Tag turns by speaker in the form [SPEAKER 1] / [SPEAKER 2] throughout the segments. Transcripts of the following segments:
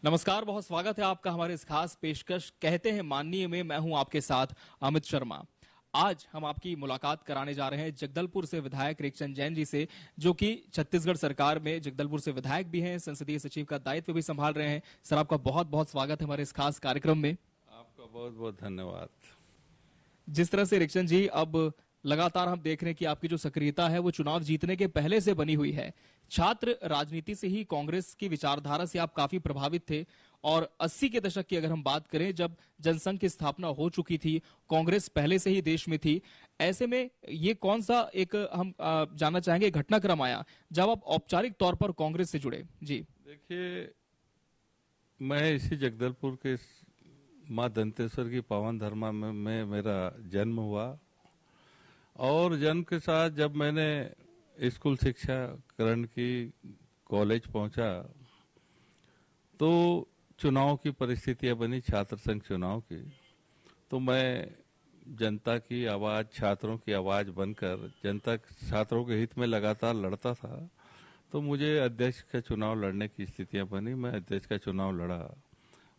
[SPEAKER 1] नमस्कार, बहुत स्वागत है आपका हमारे इस खास पेशकश कहते हैं माननीय में। मैं हूं आपके साथ अमित शर्मा। आज हम आपकी मुलाकात कराने जा रहे हैं जगदलपुर से विधायक रेखचंद जैन जी से, जो कि छत्तीसगढ़ सरकार में जगदलपुर से विधायक भी हैं, संसदीय सचिव का दायित्व भी संभाल रहे हैं। सर, आपका बहुत बहुत स्वागत है हमारे इस खास कार्यक्रम में।
[SPEAKER 2] आपका बहुत बहुत धन्यवाद।
[SPEAKER 1] जिस तरह से रेखचंद जी अब लगातार हम देख रहे हैं कि आपकी जो सक्रियता है वो चुनाव जीतने के पहले से बनी हुई है। छात्र राजनीति से ही कांग्रेस की विचारधारा से आप काफी प्रभावित थे, और 80 के दशक की अगर हम बात करें, जब जनसंघ की स्थापना हो चुकी थी, कांग्रेस पहले से ही देश में थी। ऐसे में ये कौन सा एक हम जानना चाहेंगे घटनाक्रम आया जब आप औपचारिक तौर पर कांग्रेस से जुड़े? जी
[SPEAKER 2] देखिए, मैं इसी जगदलपुर के माँ दंतेश्वर की पावन धर्मा में मेरा जन्म हुआ, और जन्म के साथ जब मैंने स्कूल शिक्षा ग्रहण की, कॉलेज पहुंचा, तो चुनाव की परिस्थितियां बनी, छात्र संघ चुनाव की। तो मैं जनता की आवाज, छात्रों की आवाज बनकर जनता छात्रों के हित में लगातार लड़ता था। तो मुझे अध्यक्ष का चुनाव लड़ने की स्थितियां बनी। मैं अध्यक्ष का चुनाव लड़ा,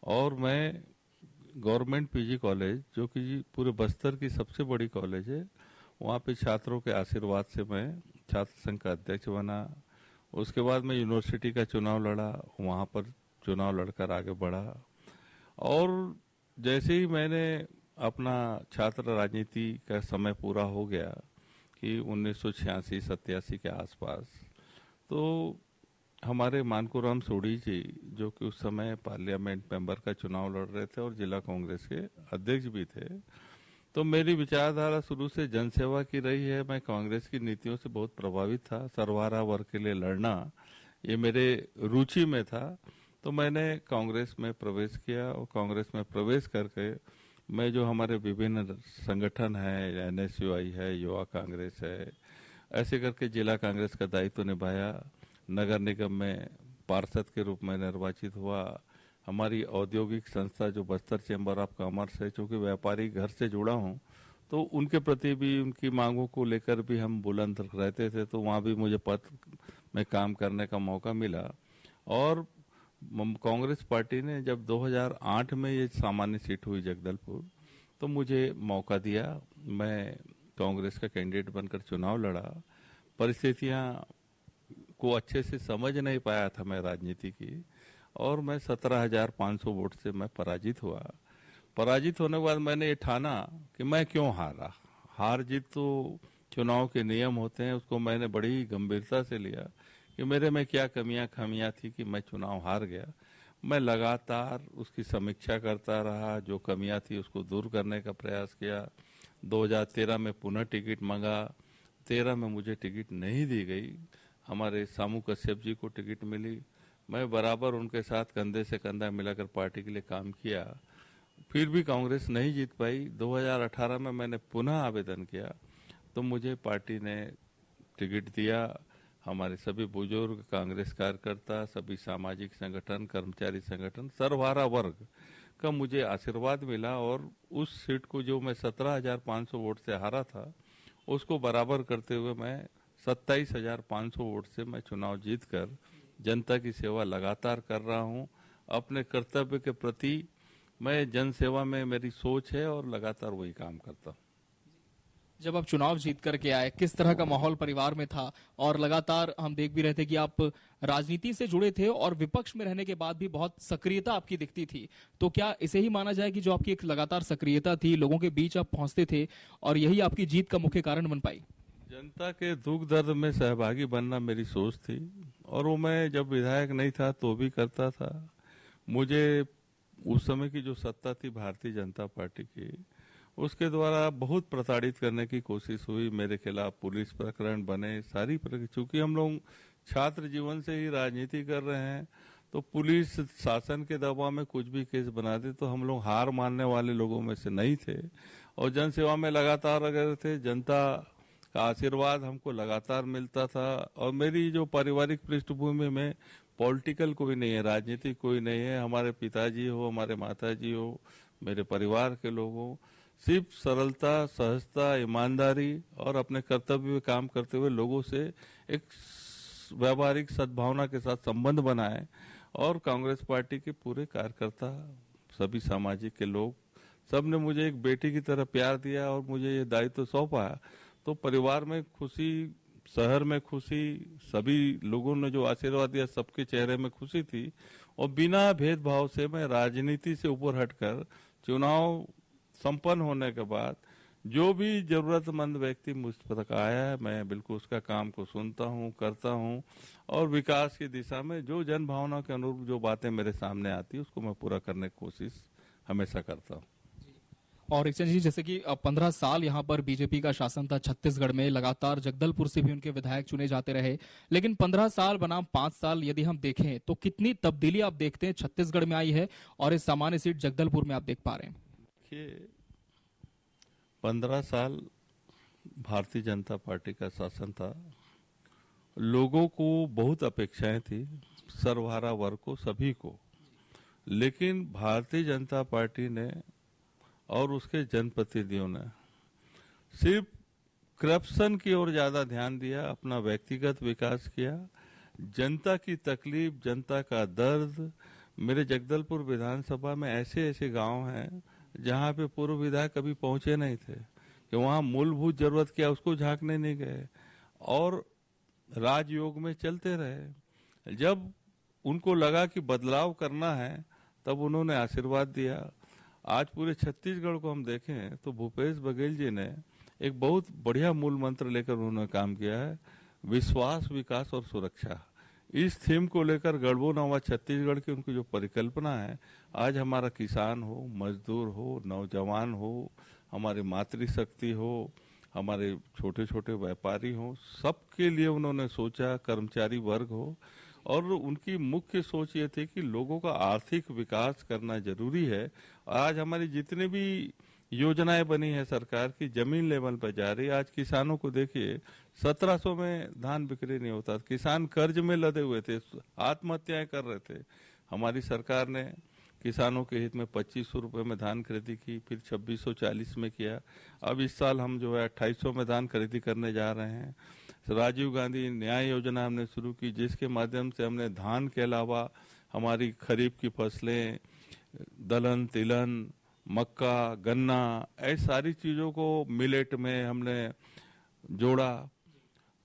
[SPEAKER 2] और मैं गवर्नमेंट पीजी कॉलेज, जो कि पूरे बस्तर की सबसे बड़ी कॉलेज है, वहाँ पे छात्रों के आशीर्वाद से मैं छात्र संघ का अध्यक्ष बना। उसके बाद मैं यूनिवर्सिटी का चुनाव लड़ा, वहाँ पर चुनाव लड़कर आगे बढ़ा। और जैसे ही मैंने अपना छात्र राजनीति का समय पूरा हो गया कि 1986-87 के आसपास, तो हमारे मानकोराम सोढ़ी जी, जो कि उस समय पार्लियामेंट मेंबर का चुनाव लड़ रहे थे और जिला कांग्रेस के अध्यक्ष भी थे, तो मेरी विचारधारा शुरू से जनसेवा की रही है। मैं कांग्रेस की नीतियों से बहुत प्रभावित था। सर्वहारा वर्ग के लिए लड़ना, ये मेरे रुचि में था। तो मैंने कांग्रेस में प्रवेश किया, और कांग्रेस में प्रवेश करके मैं जो हमारे विभिन्न संगठन है, एनएसयूआई है, युवा कांग्रेस है, ऐसे करके जिला कांग्रेस का दायित्व निभाया। नगर निगम में पार्षद के रूप में निर्वाचित हुआ। हमारी औद्योगिक संस्था जो बस्तर चैम्बर ऑफ कॉमर्स है, चूंकि व्यापारी घर से जुड़ा हूं, तो उनके प्रति भी, उनकी मांगों को लेकर भी हम बुलंद रहते थे। तो वहां भी मुझे पद में काम करने का मौका मिला। और कांग्रेस पार्टी ने जब 2008 में ये सामान्य सीट हुई जगदलपुर, तो मुझे मौका दिया। मैं कांग्रेस का कैंडिडेट बनकर चुनाव लड़ा। परिस्थितियां को अच्छे से समझ नहीं पाया था मैं राजनीति की, और मैं 17,500 वोट से मैं पराजित हुआ। पराजित होने के बाद मैंने ये ठाना कि मैं क्यों हारा। हार जीत तो चुनाव के नियम होते हैं, उसको मैंने बड़ी गंभीरता से लिया कि मेरे में क्या कमियां खामियां थी कि मैं चुनाव हार गया। मैं लगातार उसकी समीक्षा करता रहा, जो कमियां थी उसको दूर करने का प्रयास किया। 2013 में पुनः टिकट मांगा। 13 में मुझे टिकट नहीं दी गई, हमारे सामू कश्यप जी को टिकट मिली। मैं बराबर उनके साथ कंधे से कंधा मिलाकर पार्टी के लिए काम किया। फिर भी कांग्रेस नहीं जीत पाई। 2018 में मैंने पुनः आवेदन किया, तो मुझे पार्टी ने टिकट दिया। हमारे सभी बुजुर्ग कांग्रेस कार्यकर्ता, सभी सामाजिक संगठन, कर्मचारी संगठन, सर्वहारा वर्ग का मुझे आशीर्वाद मिला, और उस सीट को जो मैं 17,500 वोट से हारा था, उसको बराबर करते हुए मैं 27,500 वोट से मैं चुनाव जीतकर जनता की सेवा लगातार कर रहा हूं। अपने कर्तव्य के प्रति मैं जनसेवा में मेरी सोच है, और लगातार वही काम करता हूं।
[SPEAKER 1] जब आप चुनाव जीत करके आए, किस तरह का माहौल परिवार में था? और लगातार हम देख भी रहे थे कि आप राजनीति से जुड़े थे, और विपक्ष में रहने के बाद भी बहुत सक्रियता आपकी दिखती थी। तो क्या इसे ही माना जाए कि जो आपकी एक लगातार सक्रियता थी, लोगों के बीच आप पहुंचते थे, और यही आपकी जीत का मुख्य कारण बन पाई?
[SPEAKER 2] जनता के दुख दर्द में सहभागी बनना मेरी सोच थी, और वो मैं जब विधायक नहीं था तो भी करता था। मुझे उस समय की जो सत्ता थी भारतीय जनता पार्टी की, उसके द्वारा बहुत प्रताड़ित करने की कोशिश हुई। मेरे खिलाफ पुलिस प्रकरण बने, सारी प्रक्रिया, चूंकि हम लोग छात्र जीवन से ही राजनीति कर रहे हैं, तो पुलिस शासन के दबाव में कुछ भी केस बना दे, तो हम लोग हार मानने वाले लोगों में से नहीं थे, और जनसेवा में लगातार अगर थे। जनता का आशीर्वाद हमको लगातार मिलता था, और मेरी जो पारिवारिक पृष्ठभूमि में पॉलिटिकल कोई नहीं है, राजनीतिक कोई नहीं है। हमारे पिताजी हो, हमारे माताजी हो, मेरे परिवार के लोग हो, सिर्फ सरलता, सहजता, ईमानदारी और अपने कर्तव्य में काम करते हुए लोगों से एक व्यावहारिक सद्भावना के साथ संबंध बनाए, और कांग्रेस पार्टी के पूरे कार्यकर्ता, सभी सामाजिक के लोग, सब ने मुझे एक बेटी की तरह प्यार दिया और मुझे ये दायित्व सौंपा। तो परिवार में खुशी, शहर में खुशी, सभी लोगों ने जो आशीर्वाद दिया सबके चेहरे में खुशी थी। और बिना भेदभाव से मैं राजनीति से ऊपर हटकर चुनाव संपन्न होने के बाद जो भी जरूरतमंद व्यक्ति मुझ तक आया है, मैं बिल्कुल उसका काम को सुनता हूँ, करता हूँ और विकास की दिशा में जो जन भावना के अनुरूप जो बातें मेरे सामने आती है उसको मैं पूरा करने की कोशिश हमेशा करता हूँ।
[SPEAKER 1] और एक्सचेंज जी, जैसे कि 15 साल यहाँ पर बीजेपी का शासन था छत्तीसगढ़ में, लगातार जगदलपुर से भी उनके विधायक चुने जाते रहे, लेकिन 15 साल बनाम 5 साल यदि हम देखें तो कितनी तब्दीली आप देखते हैं छत्तीसगढ़ में आई है और इस सामान्य सीट जगदलपुर में आप देख पा रहे हैं?
[SPEAKER 2] देखिए, 15 साल भारतीय जनता पार्टी का शासन था। लोगों को बहुत अपेक्षाएं थी, सर्वहारा वर्ग को, सभी को। लेकिन भारतीय जनता पार्टी ने और उसके जनप्रतिनिधियों ने सिर्फ करप्शन की ओर ज्यादा ध्यान दिया, अपना व्यक्तिगत विकास किया। जनता की तकलीफ, जनता का दर्द, मेरे जगदलपुर विधानसभा में ऐसे ऐसे गांव हैं जहां पे पूर्व विधायक कभी पहुंचे नहीं थे, कि वहां मूलभूत जरूरत क्या उसको झांकने नहीं गए और राजयोग में चलते रहे। जब उनको लगा कि बदलाव करना है तब उन्होंने आशीर्वाद दिया। आज पूरे छत्तीसगढ़ को हम देखें तो भूपेश बघेल जी ने एक बहुत बढ़िया मूल मंत्र लेकर उन्होंने काम किया है, विश्वास, विकास और सुरक्षा। इस थीम को लेकर गढ़बो नवा छत्तीसगढ़ की उनकी जो परिकल्पना है, आज हमारा किसान हो, मजदूर हो, नौजवान हो, हमारी मातृशक्ति हो, हमारे छोटे छोटे व्यापारी हो, सबके लिए उन्होंने सोचा, कर्मचारी वर्ग हो। और उनकी मुख्य सोच ये थी कि लोगों का आर्थिक विकास करना जरूरी है। आज हमारी जितनी भी योजनाएं बनी है सरकार की, जमीन लेवल पर जा रही है। आज किसानों को देखिए, 1700 में धान बिक्री नहीं होता, किसान कर्ज में लदे हुए थे, आत्महत्याएं कर रहे थे। हमारी सरकार ने किसानों के हित में 2500 रुपये में धान खरीदी की, फिर 2640 में किया। अब इस साल हम जो है 2800 में धान खरीदी करने जा रहे हैं। राजीव गांधी न्याय योजना हमने शुरू की, जिसके माध्यम से हमने धान के अलावा हमारी खरीफ की फसलें, दलहन, तिलहन, मक्का, गन्ना, ऐसी सारी चीजों को मिलेट में हमने जोड़ा।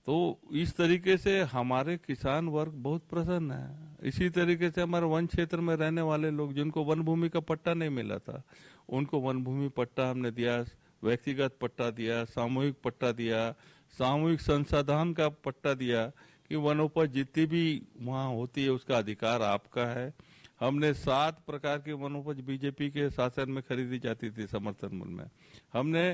[SPEAKER 2] तो इस तरीके से हमारे किसान वर्ग बहुत प्रसन्न है। इसी तरीके से हमारे वन क्षेत्र में रहने वाले लोग जिनको वन भूमि का पट्टा नहीं मिला था, उनको वन भूमि पट्टा हमने दिया, व्यक्तिगत पट्टा दिया, सामूहिक पट्टा दिया, सामूहिक संसाधन का पट्टा दिया कि वनोपज जितनी भी वहाँ होती है उसका अधिकार आपका है। हमने 7 प्रकार के वनोपज बीजेपी के शासन में खरीदी जाती थी समर्थन मूल्य में, हमने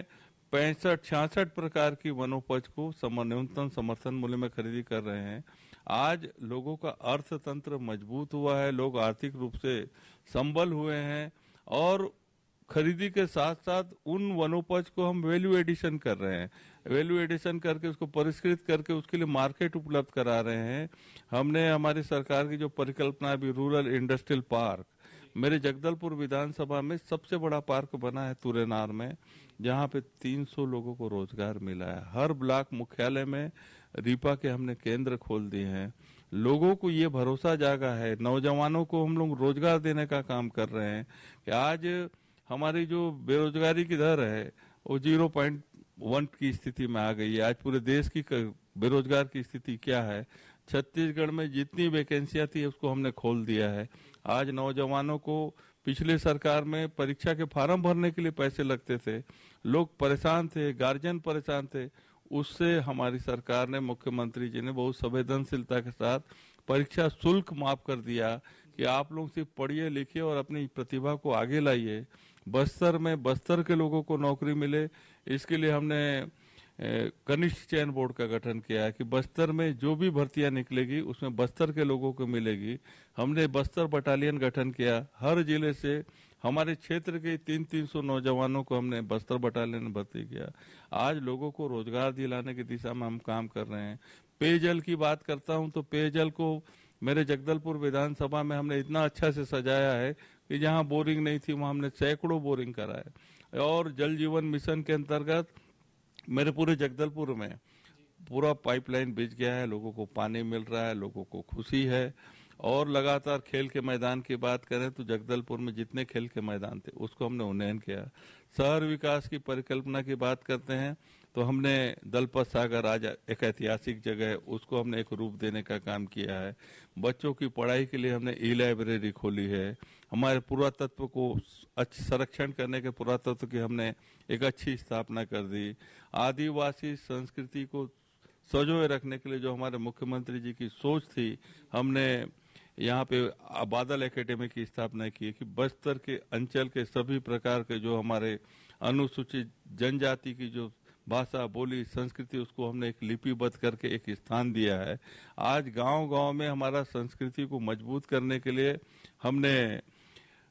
[SPEAKER 2] 65-66 प्रकार की वनोपज को न्यूनतम समर्थन मूल्य में खरीदी कर रहे हैं। आज लोगों का अर्थतंत्र मजबूत हुआ है, लोग आर्थिक रूप से संबल हुए हैं और खरीदी के साथ साथ उन वनोपज को हम वैल्यू एडिशन कर रहे हैं, वैल्यू एडिशन करके उसको परिष्कृत करके उसके लिए मार्केट उपलब्ध करा रहे हैं। हमने हमारी सरकार की जो परिकल्पना है, रूरल इंडस्ट्रियल पार्क, मेरे जगदलपुर विधानसभा में सबसे बड़ा पार्क बना है तुरेनार में, जहाँ पे 300 लोगों को रोजगार मिला है। हर ब्लॉक मुख्यालय में रीपा के हमने केंद्र खोल दिए हैं। लोगों को ये भरोसा जागा है, नौजवानों को हम लोग रोजगार देने का काम कर रहे हैं कि आज हमारी जो बेरोजगारी की दर है वो 0.1 की स्थिति में आ गई है। आज पूरे देश की बेरोजगार की स्थिति क्या है, छत्तीसगढ़ में जितनी वैकेंसियां थी उसको हमने खोल दिया है। आज नौजवानों को, पिछले सरकार में परीक्षा के फार्म भरने के लिए पैसे लगते थे, लोग परेशान थे, गार्जियन परेशान थे, उससे हमारी सरकार ने, मुख्यमंत्री जी ने बहुत संवेदनशीलता के साथ परीक्षा शुल्क माफ कर दिया कि आप लोग सिर्फ पढ़िए लिखिए और अपनी प्रतिभा को आगे लाइए। बस्तर में बस्तर के लोगों को नौकरी मिले, इसके लिए हमने कनिष्ठ चयन बोर्ड का गठन किया है कि बस्तर में जो भी भर्तियां निकलेगी उसमें बस्तर के लोगों को मिलेगी। हमने बस्तर बटालियन गठन किया, हर जिले से हमारे क्षेत्र के 300-300 नौजवानों को हमने बस्तर बटालियन में भर्ती किया। आज लोगों को रोजगार दिलाने की दिशा में हम काम कर रहे हैं। पेयजल की बात करता हूं तो पेयजल को मेरे जगदलपुर विधानसभा में हमने इतना अच्छा से सजाया है कि जहां बोरिंग नहीं थी वहां हमने सैकड़ों बोरिंग कराए। और जल जीवन मिशन के अंतर्गत मेरे पूरे जगदलपुर में पूरा पाइपलाइन बिछ गया है, लोगों को पानी मिल रहा है, लोगों को खुशी है। और लगातार खेल के मैदान की बात करें तो जगदलपुर में जितने खेल के मैदान थे उसको हमने उन्नयन किया। शहर विकास की परिकल्पना की बात करते हैं तो हमने दलपत सागर आज एक ऐतिहासिक जगह है, उसको हमने एक रूप देने का काम किया है। बच्चों की पढ़ाई के लिए हमने ई लाइब्रेरी खोली है। हमारे पुरातत्व को संरक्षण करने के पुरातत्व की हमने एक अच्छी स्थापना कर दी। आदिवासी संस्कृति को संजोए रखने के लिए जो हमारे मुख्यमंत्री जी की सोच थी, हमने यहाँ पे बादल एकेडमी की स्थापना की कि बस्तर के अंचल के सभी प्रकार के जो हमारे अनुसूचित जनजाति की जो भाषा बोली संस्कृति उसको हमने एक लिपिबद्ध करके एक स्थान दिया है। आज गांव-गांव में हमारा संस्कृति को मजबूत करने के लिए हमने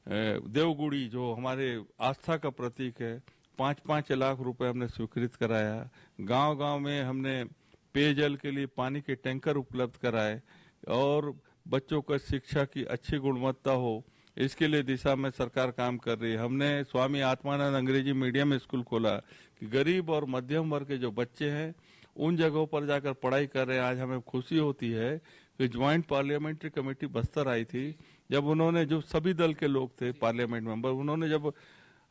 [SPEAKER 2] देवगुड़ी जो हमारे आस्था का प्रतीक है 5-5 लाख रुपए हमने स्वीकृत कराया। गांव-गांव में हमने पेयजल के लिए पानी के टैंकर उपलब्ध कराए और बच्चों का शिक्षा की अच्छी गुणवत्ता हो इसके लिए दिशा में सरकार काम कर रही है। हमने स्वामी आत्मानंद अंग्रेजी मीडियम स्कूल खोला कि गरीब और मध्यम वर्ग के जो बच्चे हैं उन जगहों पर जाकर पढ़ाई कर रहे हैं। आज हमें खुशी होती है कि ज्वाइंट पार्लियामेंट्री कमेटी बस्तर आई थी, जब उन्होंने जो सभी दल के लोग थे पार्लियामेंट मेंबर, उन्होंने जब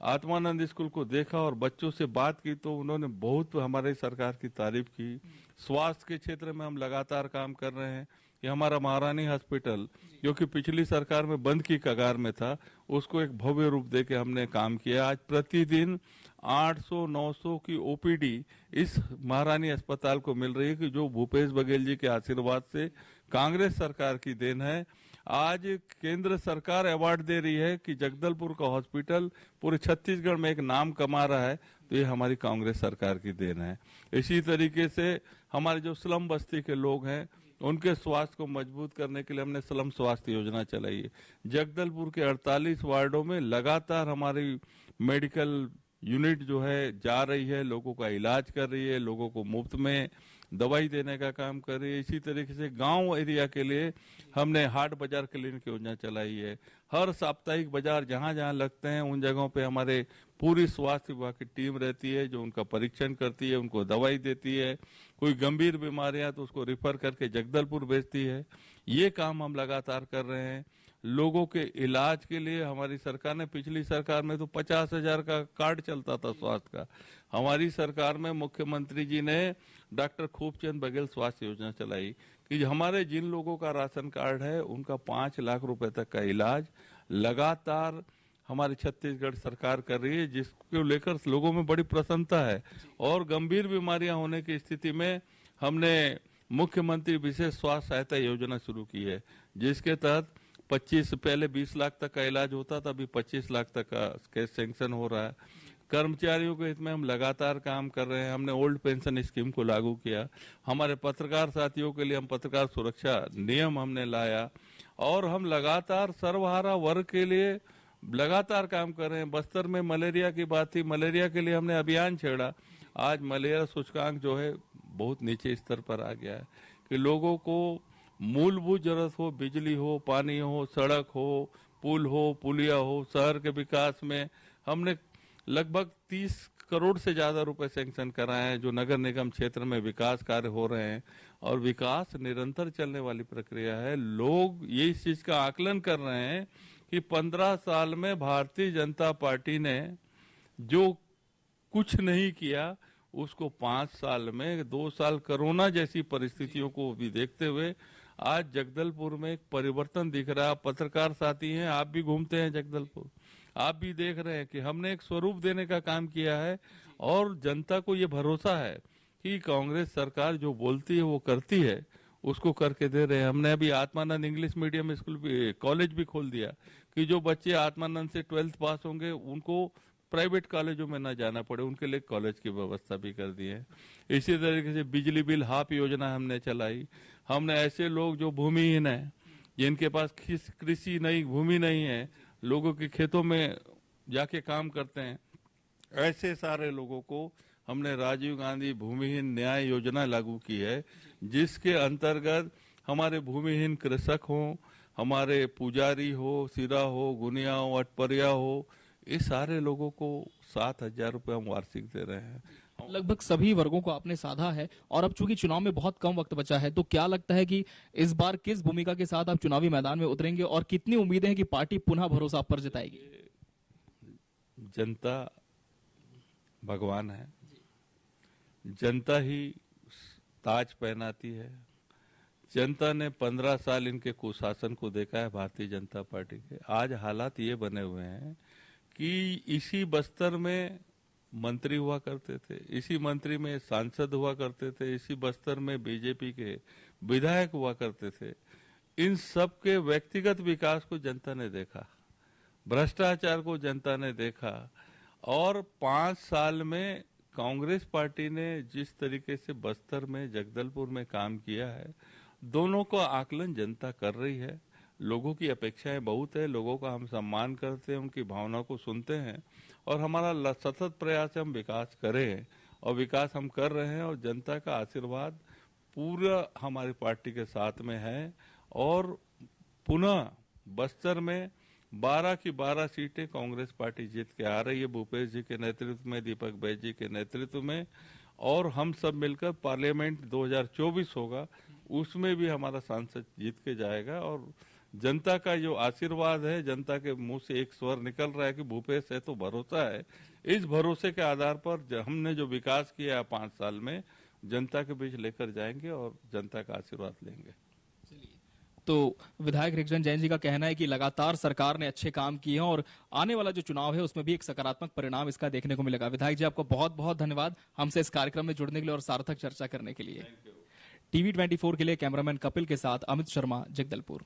[SPEAKER 2] आत्मानंद स्कूल को देखा और बच्चों से बात की तो उन्होंने बहुत हमारे सरकार की तारीफ की। स्वास्थ्य के क्षेत्र में हम लगातार काम कर रहे हैं कि हमारा महारानी हॉस्पिटल जो कि पिछली सरकार में बंद की कगार में था उसको एक भव्य रूप दे के हमने काम किया। आज प्रतिदिन 800-900 की ओपीडी इस महारानी अस्पताल को मिल रही है कि जो भूपेश बघेल जी के आशीर्वाद से कांग्रेस सरकार की देन है। आज केंद्र सरकार अवार्ड दे रही है कि जगदलपुर का हॉस्पिटल पूरे छत्तीसगढ़ में एक नाम कमा रहा है, तो ये हमारी कांग्रेस सरकार की देन है। इसी तरीके से हमारे जो स्लम बस्ती के लोग हैं उनके स्वास्थ्य को मजबूत करने के लिए हमने स्लम स्वास्थ्य योजना चलाई है। जगदलपुर के 48 वार्डों में लगातार हमारी मेडिकल यूनिट जो है जा रही है, लोगों का इलाज कर रही है, लोगों को मुफ्त में दवाई देने का काम कर रही है। इसी तरीके से गांव एरिया के लिए हमने हाट बाजार क्लिनिक योजना चलाई है। हर साप्ताहिक बाजार जहां जहां लगते हैं उन जगहों पे हमारे पूरी स्वास्थ्य विभाग की टीम रहती है जो उनका परीक्षण करती है, उनको दवाई देती है। कोई गंभीर बीमारियां तो उसको रिफर करके जगदलपुर भेजती है। ये काम हम लगातार कर रहे हैं। लोगों के इलाज के लिए हमारी सरकार ने, पिछली सरकार में तो 50,000 का कार्ड चलता था स्वास्थ्य का, हमारी सरकार में मुख्यमंत्री जी ने डॉक्टर खूबचंद बघेल स्वास्थ्य योजना चलाई कि हमारे जिन लोगों का राशन कार्ड है उनका 5 लाख रुपए तक का इलाज लगातार हमारी छत्तीसगढ़ सरकार कर रही है, जिसको लेकर लोगों में बड़ी प्रसन्नता है। और गंभीर बीमारियां होने की स्थिति में हमने मुख्यमंत्री विशेष स्वास्थ्य सहायता योजना शुरू की है, जिसके तहत 25 पहले 20 लाख तक का इलाज होता था, अभी 25 लाख तक का केस सैंक्शन हो रहा है। कर्मचारियों के हित में हम लगातार काम कर रहे हैं। हमने ओल्ड पेंशन स्कीम को लागू किया। हमारे पत्रकार साथियों के लिए हम पत्रकार सुरक्षा नियम हमने लाया और हम लगातार सर्वहारा वर्ग के लिए लगातार काम कर रहे हैं। बस्तर में मलेरिया की बात थी, मलेरिया के लिए हमने अभियान छेड़ा। आज मलेरिया सूचकांक जो है बहुत नीचे स्तर पर आ गया है कि लोगों को मूलभूत जरूरत हो, बिजली हो, पानी हो, सड़क हो, पुल हो, पुलिया हो, शहर के विकास में हमने लगभग 30 करोड़ से ज्यादा रुपए सैंक्शन कराए हैं जो नगर निगम क्षेत्र में विकास कार्य हो रहे हैं। और विकास निरंतर चलने वाली प्रक्रिया है। लोग ये इस चीज का आकलन कर रहे हैं कि 15 साल में भारतीय जनता पार्टी ने जो कुछ नहीं किया उसको 5 साल में, 2 साल कोरोना जैसी परिस्थितियों को भी देखते हुए आज जगदलपुर में एक परिवर्तन दिख रहा है। पत्रकार साथी हैं, आप भी घूमते हैं जगदलपुर, आप भी देख रहे हैं कि हमने एक स्वरूप देने का काम किया है और जनता को ये भरोसा है कि कांग्रेस सरकार जो बोलती है वो करती है, उसको करके दे रहे हैं। हमने अभी आत्मानंद इंग्लिश मीडियम स्कूल भी, कॉलेज भी खोल दिया कि जो बच्चे आत्मानंद से 12th पास होंगे उनको प्राइवेट कॉलेजों में ना जाना पड़े, उनके लिए कॉलेज की व्यवस्था भी कर दी है। इसी तरीके से बिजली बिल हाफ योजना हमने चलाई। हमने ऐसे लोग जो भूमिहीन है, जिनके पास कृषि नहीं, भूमि नहीं है, लोगों के खेतों में जाके काम करते हैं, ऐसे सारे लोगों को हमने राजीव गांधी भूमिहीन न्याय योजना लागू की है, जिसके अंतर्गत हमारे भूमिहीन कृषक हो, हमारे पुजारी हो, सिरा हो, गुनिया हो, अटपरिया हो, इस सारे लोगों को 7,000 रुपये हम वार्षिक दे रहे हैं।
[SPEAKER 1] लगभग सभी वर्गों को आपने साधा है और अब चूंकि चुनाव में बहुत कम वक्त बचा है, तो क्या लगता है कि इस बार किस भूमिका के साथ आप चुनावी मैदान में उतरेंगे और कितनी उम्मीदें हैं कि पार्टी पुनः भरोसा आप पर जताएगी?
[SPEAKER 2] जनता भगवान है, जनता ही ताज पहनाती है। जनता ने 15 साल इनके कुशासन को देखा है भारतीय जनता पार्टी के। आज हालात ये बने हुए हैं कि इसी बस्तर में मंत्री हुआ करते थे, इसी मंत्री में सांसद हुआ करते थे, इसी बस्तर में बीजेपी के विधायक हुआ करते थे। इन सब के व्यक्तिगत विकास को जनता ने देखा, भ्रष्टाचार को जनता ने देखा, और 5 साल में कांग्रेस पार्टी ने जिस तरीके से बस्तर में, जगदलपुर में काम किया है, दोनों का आकलन जनता कर रही है। लोगों की अपेक्षाएं बहुत है, लोगों का हम सम्मान करते हैं, उनकी भावना को सुनते हैं, और हमारा सतत प्रयास है हम विकास करें, और विकास हम कर रहे हैं, और जनता का आशीर्वाद पूरा हमारी पार्टी के साथ में है। और पुनः बस्तर में 12 की 12 सीटें कांग्रेस पार्टी जीत के आ रही है, भूपेश जी के नेतृत्व में, दीपक बैज जी के नेतृत्व में, और हम सब मिलकर पार्लियामेंट 2024 होगा, उसमें भी हमारा सांसद जीत के जाएगा। और जनता का जो आशीर्वाद है, जनता के मुंह से एक स्वर निकल रहा है कि भूपेश है तो भरोसा है। इस भरोसे के आधार पर हमने जो विकास किया है 5 साल में, जनता के बीच लेकर जाएंगे और जनता का आशीर्वाद लेंगे।
[SPEAKER 1] तो विधायक रिगजन जैन जी का कहना है कि लगातार सरकार ने अच्छे काम किए हैं और आने वाला जो चुनाव है उसमें भी एक सकारात्मक परिणाम इसका देखने को मिलेगा। विधायक जी, आपको बहुत बहुत धन्यवाद हमसे इस कार्यक्रम में जुड़ने के लिए और सार्थक चर्चा करने के लिए। टीवी 24 के लिए कैमरामैन कपिल के साथ अमित शर्मा, जगदलपुर।